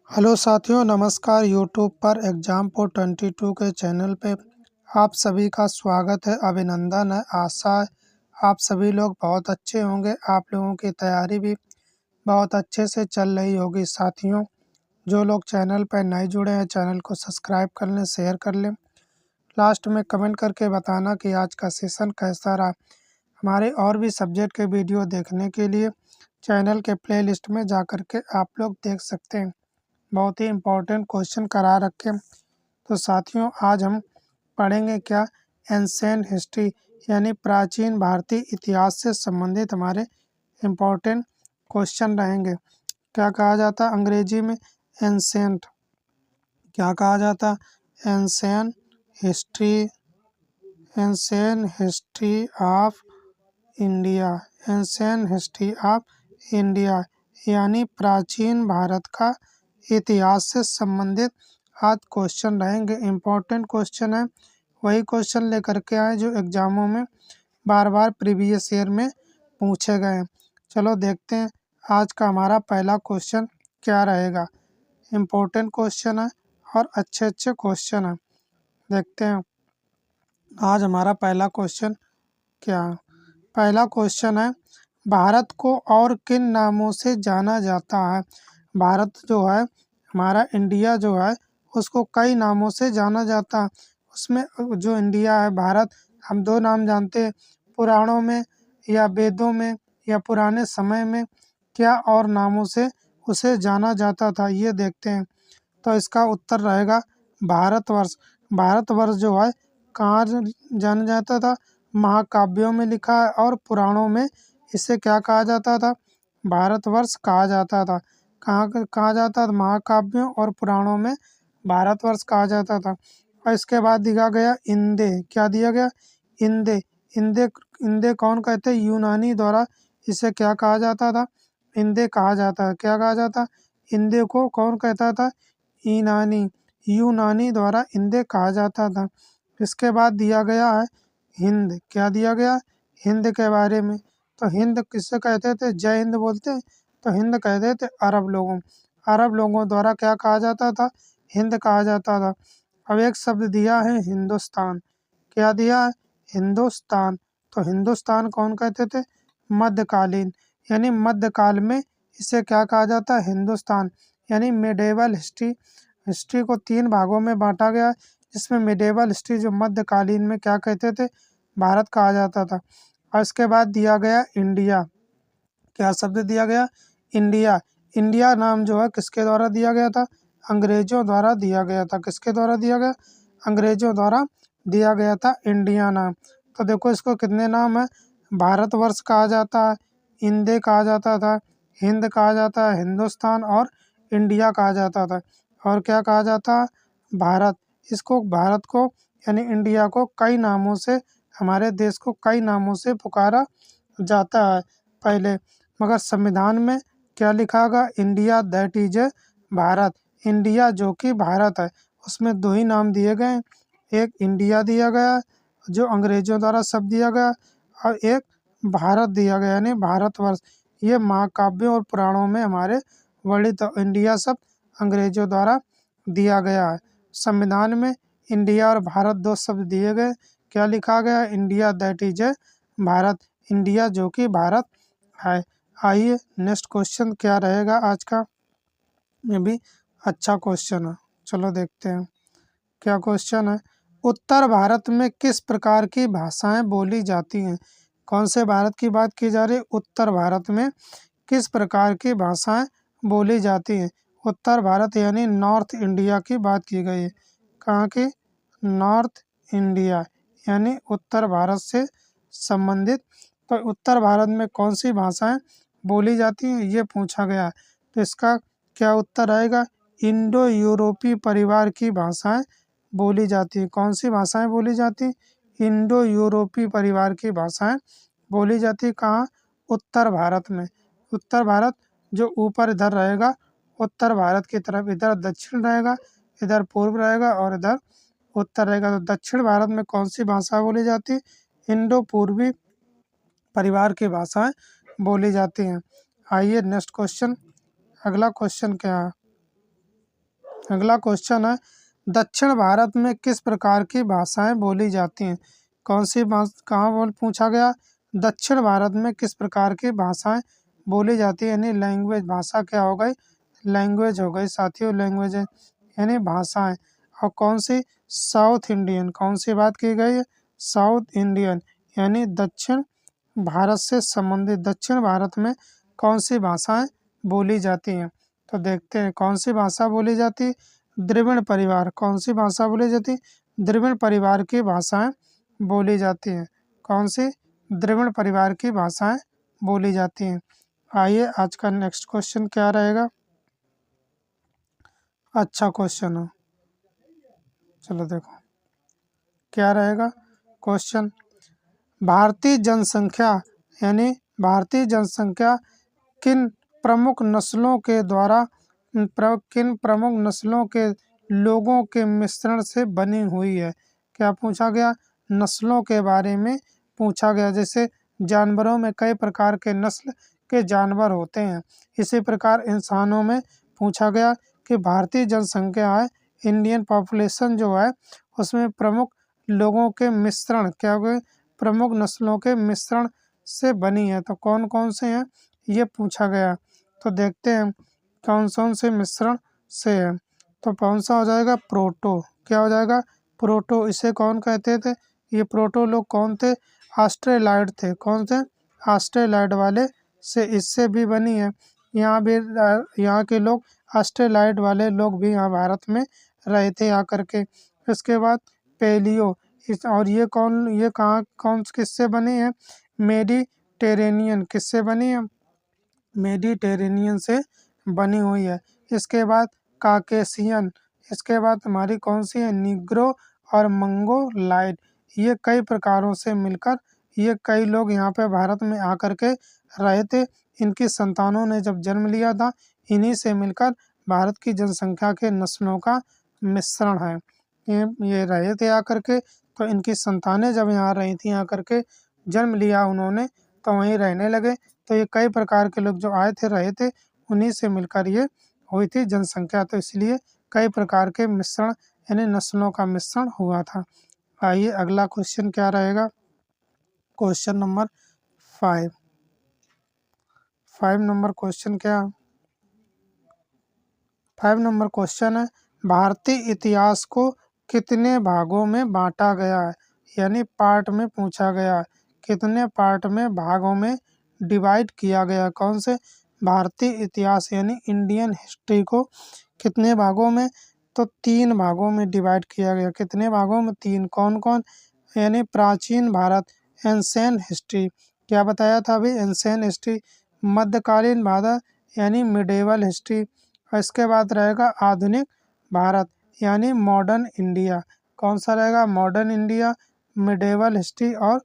Hello साथियों, नमस्कार। YouTube पर एग्जाम पोर 22 के चैनल पे आप सभी का स्वागत है, अभिनंदन है। आशा है आप सभी लोग बहुत अच्छे होंगे। आप लोगों की तैयारी भी बहुत अच्छे से चल रही होगी। साथियों, जो लोग चैनल पर नए जुड़े हैं, चैनल को सब्सक्राइब कर लें, शेयर कर लें। लास्ट में कमेंट करके बताना कि आज का सेशन कैसा रहा। हमारे और भी सब्जेक्ट के वीडियो देखने के लिए चैनल के प्लेलिस्ट में जा कर के आप लोग देख सकते हैं। बहुत ही इम्पोर्टेंट क्वेश्चन करा रखे। तो साथियों, आज हम पढ़ेंगे क्या, एंशिएंट हिस्ट्री यानी प्राचीन भारतीय इतिहास से संबंधित हमारे इम्पोर्टेंट क्वेश्चन रहेंगे। क्या कहा जाता अंग्रेजी में एंशिएंट, क्या कहा जाता ancient history, ancient history of India, ancient history of India यानी प्राचीन भारत का इतिहास से संबंधित आज क्वेश्चन रहेंगे। इम्पोर्टेंट क्वेश्चन है, वही क्वेश्चन लेकर के आए जो एग्जामों में बार बार प्रीवियस ईयर में पूछे गए। चलो देखते हैं आज का हमारा पहला क्वेश्चन क्या रहेगा। इम्पोर्टेंट क्वेश्चन है और अच्छे अच्छे क्वेश्चन है। देखते हैं आज हमारा पहला क्वेश्चन क्या है। पहला क्वेश्चन है, भारत को और किन नामों से जाना जाता है। भारत जो है, हमारा इंडिया जो है, उसको कई नामों से जाना जाता है। उसमें जो इंडिया है, भारत, हम दो नाम जानते हैं। पुराणों में या वेदों में या पुराने समय में क्या और नामों से उसे जाना जाता था, ये देखते हैं। तो इसका उत्तर रहेगा भारतवर्ष। भारतवर्ष जो है कहाँ जाना जाता था, महाकाव्यों में लिखा है और पुराणों में इसे क्या कहा जाता था, भारतवर्ष कहा जाता था। कहाँ कहा जाता था, महाकाव्यों और पुराणों में भारतवर्ष कहा जाता था। और इसके बाद दिया गया इंदे, क्या दिया गया, इंदे। इंदे इंदे कौन कहते हैं, यूनानी द्वारा इसे क्या कहा जाता था, इंदे कहा जाता है। क्या कहा जाता, इंदे को कौन कहता था, यूनानी, यूनानी द्वारा इंदे कहा जाता था। इसके बाद दिया गया है हिंद, क्या दिया गया, हिंद के बारे में। तो हिंद किससे कहते थे, जय हिंद बोलते हैं, तो हिंद कहते थे अरब लोगों, अरब लोगों द्वारा क्या कहा जाता था, हिंद कहा जाता था। अब एक शब्द दिया है हिंदुस्तान, क्या दिया है, हिंदुस्तान। तो हिंदुस्तान कौन कहते थे, मध्यकालीन, यानी मध्यकाल में इसे क्या कहा जाता है, हिंदुस्तान। यानी मिडेवल हिस्ट्री, हिस्ट्री को तीन भागों में बांटा गया है, जिसमें मिडेवल हिस्ट्री जो मध्यकालीन में क्या कहते थे, भारत कहा जाता था। और इसके बाद दिया गया इंडिया, क्या शब्द दिया गया, इंडिया। इंडिया नाम जो है किसके द्वारा दिया गया था, अंग्रेजों द्वारा दिया गया था। किसके द्वारा दिया गया, अंग्रेजों द्वारा दिया गया था इंडिया नाम। तो देखो इसको कितने नाम है, भारतवर्ष कहा जाता है, इंदे कहा जाता था, हिंद कहा जाता है, हिंदुस्तान और इंडिया कहा जाता था। और क्या कहा जाता है, भारत। इसको भारत को यानी इंडिया को कई नामों से, हमारे देश को कई नामों से पुकारा जाता है पहले। मगर संविधान में क्या लिखा गया, India that is a Bharat, India जो कि भारत है। उसमें दो ही नाम दिए गए हैं, एक इंडिया दिया गया जो अंग्रेजों द्वारा शब्द दिया गया, और एक भारत दिया गया यानी भारतवर्ष। ये महाकाव्यों और पुराणों में हमारे वर्णित इंडिया शब्द अंग्रेजों द्वारा दिया गया है। संविधान में इंडिया और भारत दो शब्द दिए गए, क्या लिखा गया, India that is a Bharat, India जो कि भारत है। आइए नेक्स्ट क्वेश्चन क्या रहेगा आज का, ये भी अच्छा क्वेश्चन है। चलो देखते हैं क्या क्वेश्चन है। उत्तर भारत में किस प्रकार की भाषाएं बोली जाती हैं। कौन से भारत की बात की जा रही है, उत्तर भारत में किस प्रकार की भाषाएं बोली जाती हैं। उत्तर भारत यानी नॉर्थ इंडिया की बात की गई है। कहाँ की, नॉर्थ इंडिया यानी उत्तर भारत से संबंधित। तो उत्तर भारत में कौन सी भाषाएं बोली जाती हैं, ये पूछा गया है। तो इसका क्या उत्तर आएगा, इंडो यूरोपीय परिवार की भाषाएं बोली जाती हैं। कौन सी भाषाएं बोली जाती हैं, इंडो यूरोपीय परिवार की भाषाएं बोली जाती है। कहाँ, उत्तर भारत में। उत्तर भारत जो ऊपर इधर रहेगा, उत्तर भारत की तरफ, इधर दक्षिण रहेगा, इधर पूर्व रहेगा और इधर उत्तर रहेगा। तो दक्षिण भारत में कौन सी भाषा बोली जाती है, इंडो पूर्वी परिवार की भाषाएं बोली जाती हैं। आइए नेक्स्ट क्वेश्चन, अगला क्वेश्चन क्या है। अगला क्वेश्चन है, दक्षिण भारत में किस प्रकार की भाषाएं बोली जाती हैं? कौन सी कहाँ पूछा गया? दक्षिण भारत में किस प्रकार की भाषाएं बोली जाती है, यानी लैंग्वेज। भाषा क्या हो गई? लैंग्वेज हो गई साथियों, लैंग्वेज यानी भाषाएं। और कौन सी? South Indian. कौन सी बात की गई है? साउथ इंडियन, यानी दक्षिण भारत से संबंधित। दक्षिण भारत में कौन सी भाषाएं बोली जाती हैं? तो देखते हैं कौन सी भाषा बोली जाती है। द्रविड़ परिवार। कौन सी भाषा बोली जाती है? द्रविड़ परिवार की भाषाएं बोली जाती हैं। कौन सी? द्रविड़ परिवार की भाषाएं बोली जाती हैं। आइए आज का नेक्स्ट क्वेश्चन क्या रहेगा? अच्छा क्वेश्चन हो, चलो देखो क्या रहेगा क्वेश्चन। भारतीय जनसंख्या, यानी भारतीय जनसंख्या किन प्रमुख नस्लों के द्वारा किन प्रमुख नस्लों के लोगों के मिश्रण से बनी हुई है? क्या पूछा गया? नस्लों के बारे में पूछा गया। जैसे जानवरों में कई प्रकार के नस्ल के जानवर होते हैं, इसी प्रकार इंसानों में पूछा गया कि भारतीय जनसंख्या है, इंडियन पॉपुलेशन जो है, उसमें प्रमुख लोगों के मिश्रण क्या हुए? प्रमुख नस्लों के मिश्रण से बनी है। तो कौन कौन से हैं ये पूछा गया। तो देखते हैं कौन से मिश्रण से है। तो कौन सा हो जाएगा? प्रोटो। क्या हो जाएगा? प्रोटो। इसे कौन कहते थे? ये प्रोटो लोग कौन थे? ऑस्ट्रेलाइड थे। कौन थे? ऑस्ट्रेलाइड वाले से इससे भी बनी है। यहाँ भी यहाँ के लोग ऑस्ट्रेलाइड वाले लोग भी यहाँ भारत में रहे थे आकर के। इसके बाद पेलियो। और ये कहाँ कौन किससे बनी है? मेडिटेरेनियन। किससे बनी है? मेडिटेरेनियन से बनी हुई है। इसके बाद काकेशियन। इसके बाद हमारी कौन सी है? निग्रो और मंगोलाइड। ये कई प्रकारों से मिलकर ये कई लोग यहाँ पे भारत में आकर के रहे थे। इनकी संतानों ने जब जन्म लिया था, इन्हीं से मिलकर भारत की जनसंख्या के नस्लों का मिश्रण है। ये रहे थे आकर के, तो इनकी संतानें जब यहाँ रही थी आकर के जन्म लिया उन्होंने, तो वहीं रहने लगे। तो ये कई प्रकार के लोग जो आए थे रहे थे, उन्हीं से मिलकर ये हुई थी जनसंख्या। तो इसलिए कई प्रकार के मिश्रण यानी नस्लों का मिश्रण हुआ था। आइए अगला क्वेश्चन क्या रहेगा? Question number 5। 5 नंबर क्वेश्चन क्या? 5 नंबर क्वेश्चन है, भारतीय इतिहास को कितने भागों में बांटा गया है? यानी पार्ट में पूछा गया है। कितने पार्ट में, भागों में डिवाइड किया गया? कौन से? भारतीय इतिहास यानी इंडियन हिस्ट्री को कितने भागों में? तो 3 भागों में डिवाइड किया गया। कितने भागों में? 3। कौन कौन? यानी प्राचीन भारत, एंशिएंट हिस्ट्री। क्या बताया था अभी? Ancient history. मध्यकालीन भारत यानी मिडेवल हिस्ट्री। और इसके बाद रहेगा आधुनिक भारत यानी मॉडर्न इंडिया। कौन सा रहेगा? मॉडर्न इंडिया, मिडेवल हिस्ट्री और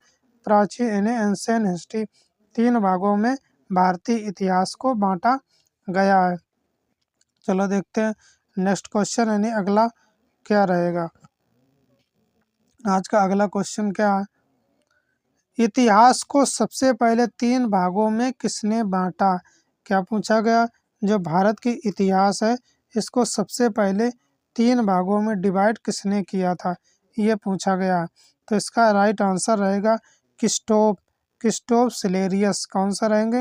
प्राचीन यानी एंशिएंट हिस्ट्री। 3 भागों में भारतीय इतिहास को बांटा गया है। चलो देखते हैं नेक्स्ट क्वेश्चन यानी अगला क्या रहेगा। आज का अगला क्वेश्चन क्या है? इतिहास को सबसे पहले 3 भागों में किसने बांटा? क्या पूछा गया? जो भारत की इतिहास है, इसको सबसे पहले 3 भागों में डिवाइड किसने किया था? ये पूछा गया। तो इसका राइट आंसर रहेगा क्रिस्टोफ सिलेरियस। कौन सा रहेंगे?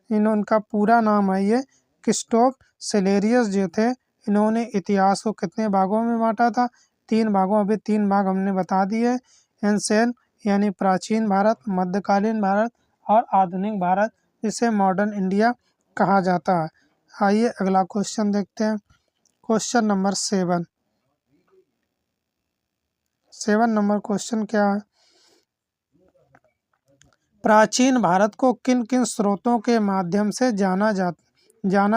उनका पूरा नाम है ये क्रिस्टोफ सिलेरियस जो थे, इन्होंने इतिहास को कितने भागों में बांटा था? 3 भागों। अभी 3 भाग हमने बता दिए। एंशिएंट यानी प्राचीन भारत, मध्यकालीन भारत और आधुनिक भारत, इसे मॉडर्न इंडिया कहा जाता है। आइए अगला क्वेश्चन देखते हैं। Question number 7। 7 नंबर क्वेश्चन क्या है? प्राचीन भारत को किन किन स्रोतों के माध्यम से जाना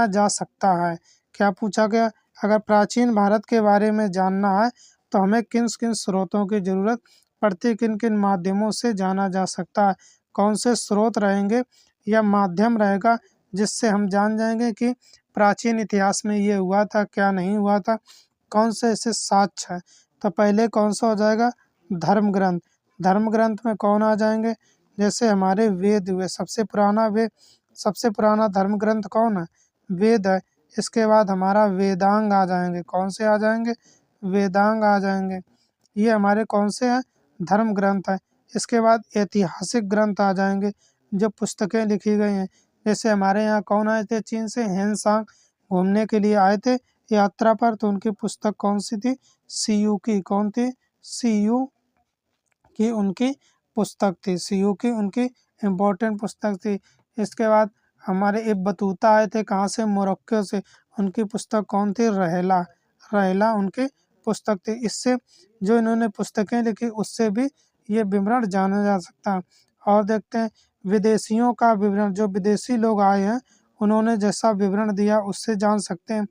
जा सकता है? क्या पूछा गया? अगर प्राचीन भारत के बारे में जानना है तो हमें किन किन स्रोतों की जरूरत पड़ती, किन किन माध्यमों से जाना जा सकता है? कौन से स्रोत रहेंगे या माध्यम रहेगा जिससे हम जान जाएंगे कि प्राचीन इतिहास में ये हुआ था, क्या नहीं हुआ था? कौन से ऐसे साक्ष्य है? तो पहले कौन सा हो जाएगा? धर्म ग्रंथ। धर्म ग्रंथ में कौन आ जाएंगे? जैसे हमारे वेद हुए। सबसे पुराना धर्म ग्रंथ कौन है? वेद है। इसके बाद हमारा वेदांग आ जाएंगे। कौन से आ जाएंगे? वेदांग आ जाएंगे। ये हमारे कौन से हैं? धर्म ग्रंथ है। इसके बाद ऐतिहासिक ग्रंथ आ जाएंगे, जो पुस्तकें लिखी गई हैं। जैसे हमारे यहाँ कौन आए थे चीन से? हेनसांग घूमने के लिए आए थे यात्रा पर, तो उनकी पुस्तक कौन सी थी? सीयू की। कौन थी? सीयू की उनकी पुस्तक थी। सीयू की उनकी इम्पोर्टेंट पुस्तक थी। इसके बाद हमारे इब्न बतूता आए थे, कहाँ से? मोरक्को से। उनकी पुस्तक कौन थी? रहला। रहला उनकी पुस्तक थी। इससे जो इन्होंने पुस्तकें लिखी उससे भी ये विवरण जाना जा सकता है। और देखते हैं विदेशियों का विवरण, जो विदेशी लोग आए हैं उन्होंने जैसा विवरण दिया उससे जान सकते हैं।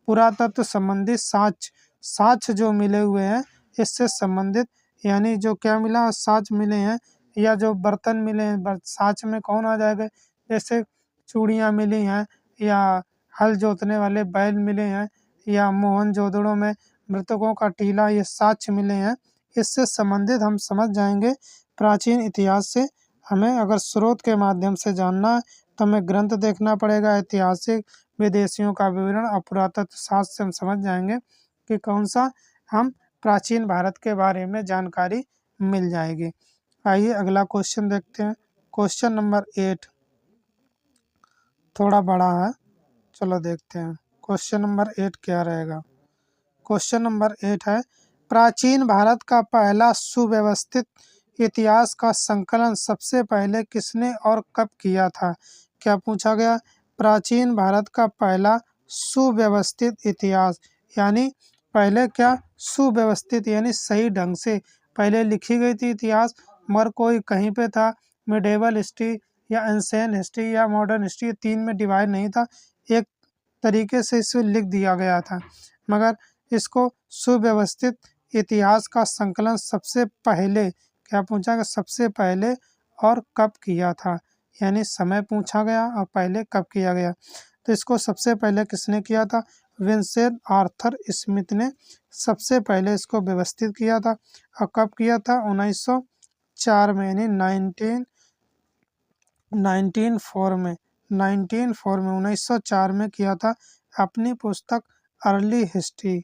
पुरातत्व संबंधित साक्ष्य, साक्ष्य जो मिले हुए हैं इससे संबंधित, यानी जो क्या मिला? साक्ष्य मिले हैं, या जो बर्तन मिले हैं साक्ष्य में कौन आ जाएगा? जैसे चूड़ियाँ मिली हैं, या हल जोतने वाले बैल मिले हैं, या मोहनजोदड़ो में मृतकों का टीला, ये साक्ष्य मिले हैं। इससे संबंधित हम समझ जाएंगे। प्राचीन इतिहास से हमें अगर स्रोत के माध्यम से जानना है तो हमें ग्रंथ देखना पड़ेगा, ऐतिहासिक, विदेशियों का विवरण और पुरातत्व शास्त्र से हम समझ जाएंगे कि कौन सा हम प्राचीन भारत के बारे में जानकारी मिल जाएगी। आइए अगला क्वेश्चन देखते हैं। क्वेश्चन नंबर 8 थोड़ा बड़ा है, चलो देखते हैं क्वेश्चन नंबर 8 क्या रहेगा। क्वेश्चन नंबर 8 है, प्राचीन भारत का पहला सुव्यवस्थित इतिहास का संकलन सबसे पहले किसने और कब किया था? क्या पूछा गया? प्राचीन भारत का पहला सुव्यवस्थित इतिहास, यानी पहले क्या? सुव्यवस्थित यानी सही ढंग से पहले लिखी गई थी इतिहास, मगर कोई कहीं पे था मिडेवल हिस्ट्री या एंशिएंट हिस्ट्री या मॉडर्न हिस्ट्री, तीन में डिवाइड नहीं था, एक तरीके से इसे लिख दिया गया था। मगर इसको सुव्यवस्थित इतिहास का संकलन सबसे पहले, क्या पूछा गया? सबसे पहले और कब किया था, यानी समय पूछा गया और पहले कब किया गया। तो इसको सबसे पहले किसने किया था? विंसेंट आर्थर स्मिथ ने सबसे पहले इसको व्यवस्थित किया था। और कब किया था? 1904 में, यानी 1904 में 1904 में किया था। अपनी पुस्तक अर्ली हिस्ट्री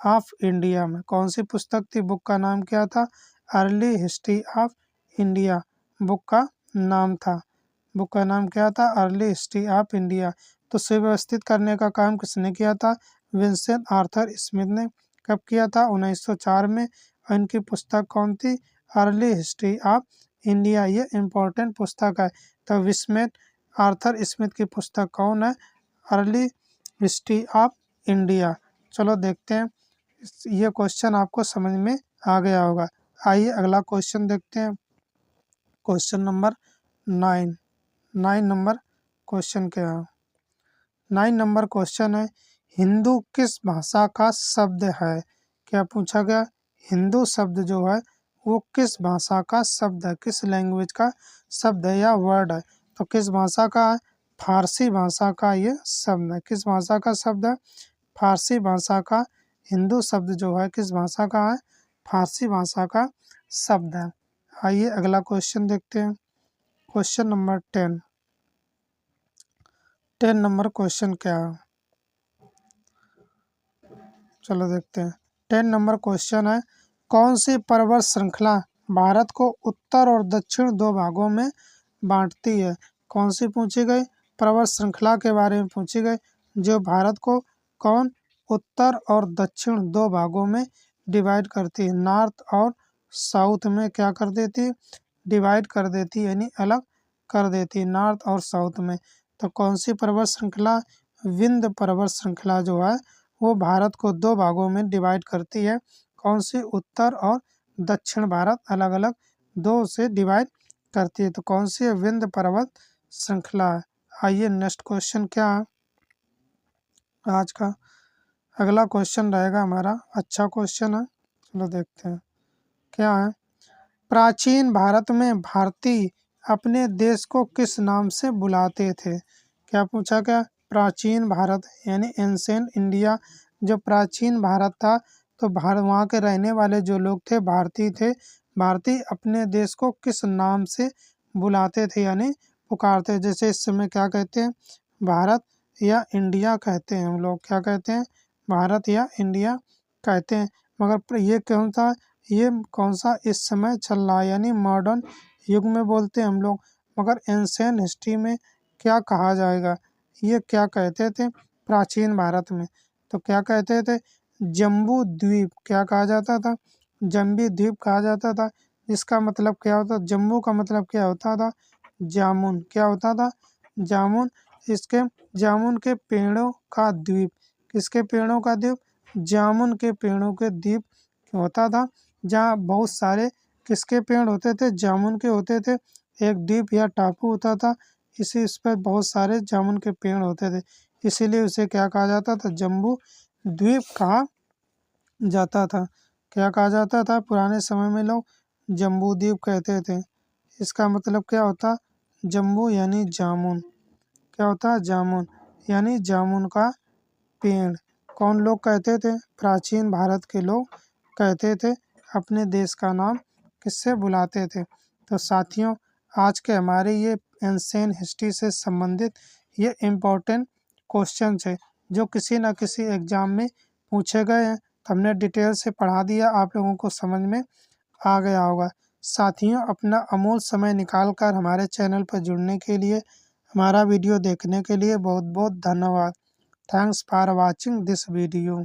ऑफ इंडिया में। कौन सी पुस्तक थी? बुक का नाम क्या था? Early history of India book का नाम था। बुक का नाम क्या था? Early history of India. तो सुव्यवस्थित करने का काम किसने किया था? विंसेंट आर्थर स्मिथ ने। कब किया था? 1904 में। और इनकी पुस्तक कौन थी? Early history of India. ये इम्पोर्टेंट पुस्तक है। तो विंसेंट आर्थर स्मिथ की पुस्तक कौन है? Early history of India. चलो देखते हैं, ये क्वेश्चन आपको समझ में आ गया होगा। आइए अगला क्वेश्चन देखते हैं। क्वेश्चन नंबर 9 नंबर क्वेश्चन क्या है? 9 नंबर क्वेश्चन है, हिंदू किस भाषा का शब्द है? क्या पूछा गया? हिंदू शब्द जो है वो किस भाषा का शब्द है, किस लैंग्वेज का शब्द है या वर्ड है? तो किस भाषा का है? फारसी भाषा का ये शब्द है। किस भाषा का शब्द है? फारसी भाषा का। हिंदू शब्द जो है किस भाषा का है? फारसी भाषा का शब्द है। आइए अगला क्वेश्चन देखते हैं। क्वेश्चन नंबर 10 नंबर क्वेश्चन क्या है? चलो देखते हैं। 10 नंबर क्वेश्चन है, कौन सी पर्वत श्रृंखला भारत को उत्तर और दक्षिण दो भागों में बांटती है? कौन सी पूछी गई? पर्वत श्रृंखला के बारे में पूछी गई, जो भारत को कौन उत्तर और दक्षिण दो भागों में डिवाइड करती है, नॉर्थ और साउथ में क्या कर देती है? डिवाइड कर देती है, यानी अलग कर देती है, नॉर्थ और साउथ में। तो कौन सी पर्वत श्रृंखला? विंध्य पर्वत श्रृंखला जो है वो भारत को दो भागों में डिवाइड करती है। कौन सी? उत्तर और दक्षिण भारत अलग अलग दो से डिवाइड करती है। तो कौन सी है? विंध्य पर्वत श्रृंखला है। आइए नेक्स्ट क्वेश्चन क्या है आज का? अगला क्वेश्चन रहेगा हमारा, अच्छा क्वेश्चन है, चलो देखते हैं क्या है। प्राचीन भारत में भारतीय अपने देश को किस नाम से बुलाते थे? क्या पूछा गया? प्राचीन भारत यानी एंशिएंट इंडिया, जो प्राचीन भारत था, तो भारत वहाँ के रहने वाले जो लोग थे भारतीय थे। भारतीय अपने देश को किस नाम से बुलाते थे यानी पुकारते? जैसे इस समय क्या कहते हैं? भारत या इंडिया कहते हैं हम लोग। क्या कहते हैं? भारत या इंडिया कहते हैं। मगर ये कौन सा इस समय चल रहा है, यानी मॉडर्न युग में बोलते हैं हम लोग। मगर एंशियंट हिस्ट्री में क्या कहा जाएगा? ये क्या कहते थे प्राचीन भारत में? तो क्या कहते थे? जम्बू द्वीप। क्या कहा जाता था? जम्बी द्वीप कहा जाता था। इसका मतलब क्या होता? जम्बू का मतलब क्या होता था? जामुन। क्या होता था? जामुन। इसके जामुन के पेड़ों का द्वीप। किसके पेड़ों का द्वीप? जामुन के पेड़ों के द्वीप होता था, जहाँ बहुत सारे किसके पेड़ होते थे? जामुन के होते थे। एक द्वीप या टापू होता था, इस पर बहुत सारे जामुन के पेड़ होते थे, इसीलिए उसे क्या कहा जाता था? जम्बू द्वीप कहा जाता था। क्या कहा जाता था? पुराने समय में लोग जम्बू द्वीप कहते थे। इसका मतलब क्या होता? जम्बू यानी जामुन। क्या होता है? जामुन यानी जामुन का पेड़। कौन लोग कहते थे? प्राचीन भारत के लोग कहते थे। अपने देश का नाम किससे बुलाते थे? तो साथियों, आज के हमारे ये एंशिएंट हिस्ट्री से संबंधित ये इम्पोर्टेंट क्वेश्चन है, जो किसी न किसी एग्जाम में पूछे गए हैं। हमने डिटेल से पढ़ा दिया, आप लोगों को समझ में आ गया होगा। साथियों, अपना अमूल्य समय निकाल कर हमारे चैनल पर जुड़ने के लिए, हमारा वीडियो देखने के लिए बहुत बहुत धन्यवाद। Thanks for watching this video.